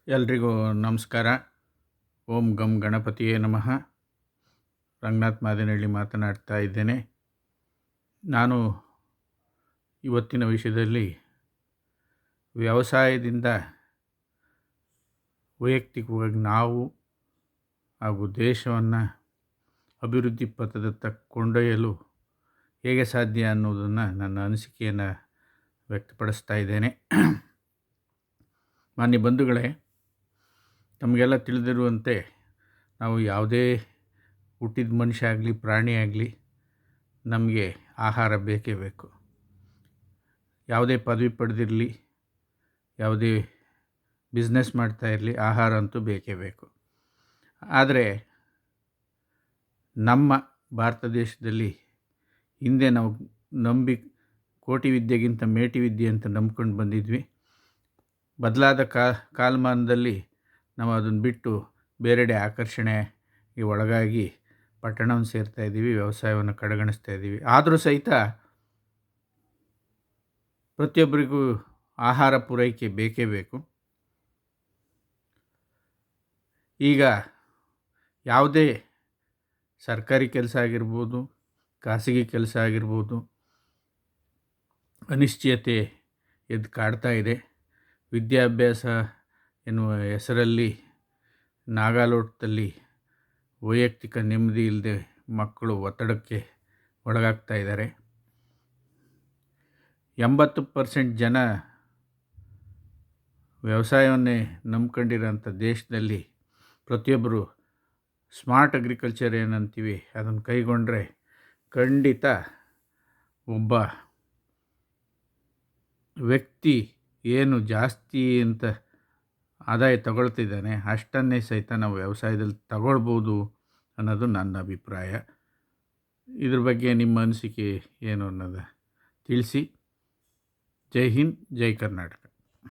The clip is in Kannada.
ಎಲ್ರಿಗೂ ನಮಸ್ಕಾರ. ಓಂ ಗಂ ಗಣಪತಿಯೇ ನಮಃ. ರಂಗನಾಥ್ ಮಾದೇನಹಳ್ಳಿ ಮಾತನಾಡ್ತಾ ಇದ್ದೇನೆ. ನಾನು ಇವತ್ತಿನ ವಿಷಯದಲ್ಲಿ ವ್ಯವಸಾಯದಿಂದ ವೈಯಕ್ತಿಕವಾಗಿ ನಾವು ಹಾಗೂ ದೇಶವನ್ನು ಅಭಿವೃದ್ಧಿ ಪಥದತ್ತ ಕೊಂಡೊಯ್ಯಲು ಹೇಗೆ ಸಾಧ್ಯ ಅನ್ನೋದನ್ನು ನನ್ನ ಅನಿಸಿಕೆಯನ್ನು ವ್ಯಕ್ತಪಡಿಸ್ತಾ ಇದ್ದೇನೆ. ಮಾನ್ಯ ಬಂಧುಗಳೇ, ನಮಗೆಲ್ಲ ತಿಳಿದಿರುವಂತೆ ನಾವು ಯಾವುದೇ ಹುಟ್ಟಿದ ಮನುಷ್ಯ ಆಗಲಿ ಪ್ರಾಣಿ ಆಗಲಿ ನಮಗೆ ಆಹಾರ ಬೇಕೇ ಬೇಕು. ಯಾವುದೇ ಪದವಿ ಪಡೆದಿರಲಿ, ಯಾವುದೇ ಬಿಸ್ನೆಸ್ ಮಾಡ್ತಾ ಇರಲಿ, ಆಹಾರ ಅಂತೂ ಬೇಕೇ ಬೇಕು. ಆದರೆ ನಮ್ಮ ಭಾರತ ದೇಶದಲ್ಲಿ ಹಿಂದೆ ನಾವು ಕೋಟಿ ವಿದ್ಯೆಗಿಂತ ಮೇಟಿ ವಿದ್ಯೆ ಅಂತ ನಂಬ್ಕೊಂಡು ಬಂದಿದ್ವಿ. ಬದಲಾದ ಕಾಲಮಾನದಲ್ಲಿ ನಾವು ಅದನ್ನು ಬಿಟ್ಟು ಬೇರೆಡೆ ಆಕರ್ಷಣೆಗೆ ಒಳಗಾಗಿ ಪಟ್ಟಣವನ್ನು ಸೇರ್ತಾ ಇದ್ದೀವಿ, ವ್ಯವಸಾಯವನ್ನು ಕಡೆಗಣಿಸ್ತಾ ಇದ್ದೀವಿ. ಆದರೂ ಸಹಿತ ಪ್ರತಿಯೊಬ್ಬರಿಗೂ ಆಹಾರ ಪೂರೈಕೆ ಬೇಕೇ ಬೇಕು. ಈಗ ಯಾವುದೇ ಸರ್ಕಾರಿ ಕೆಲಸ ಆಗಿರ್ಬೋದು, ಖಾಸಗಿ ಕೆಲಸ ಆಗಿರ್ಬೋದು, ಅನಿಶ್ಚಯತೆ ಎದ್ದು ಕಾಡ್ತಾ ಇದೆ. ವಿದ್ಯಾಭ್ಯಾಸ ಎನ್ನುವ ಹೆಸರಲ್ಲಿ ನಾಗಾಲೋಟದಲ್ಲಿ ವೈಯಕ್ತಿಕ ನೆಮ್ಮದಿ ಇಲ್ಲದೆ ಮಕ್ಕಳು ಒತ್ತಡಕ್ಕೆ ಒಳಗಾಗ್ತಾ ಇದ್ದಾರೆ. 80% ಜನ ವ್ಯವಸಾಯವನ್ನೇ ನಂಬ್ಕೊಂಡಿರೋಂಥ ದೇಶದಲ್ಲಿ ಪ್ರತಿಯೊಬ್ಬರು ಸ್ಮಾರ್ಟ್ ಅಗ್ರಿಕಲ್ಚರ್ ಏನಂತೀವಿ ಅದನ್ನು ಕೈಗೊಂಡ್ರೆ ಖಂಡಿತ ಒಬ್ಬ ವ್ಯಕ್ತಿ ಏನು ಜಾಸ್ತಿ ಅಂತ ಆದಾಯ ತಗೊಳ್ತಿದ್ದಾನೆ ಅಷ್ಟನ್ನೇ ಸಹಿತ ನಾವು ವ್ಯವಸಾಯದಲ್ಲಿ ತಗೊಳ್ಬೋದು ಅನ್ನೋದು ನನ್ನ ಅಭಿಪ್ರಾಯ. ಇದ್ರ ಬಗ್ಗೆ ನಿಮ್ಮ ಅನಿಸಿಕೆ ಏನು ಅನ್ನೋದು ತಿಳಿಸಿ. ಜೈ ಹಿಂದ್, ಜೈ ಕರ್ನಾಟಕ.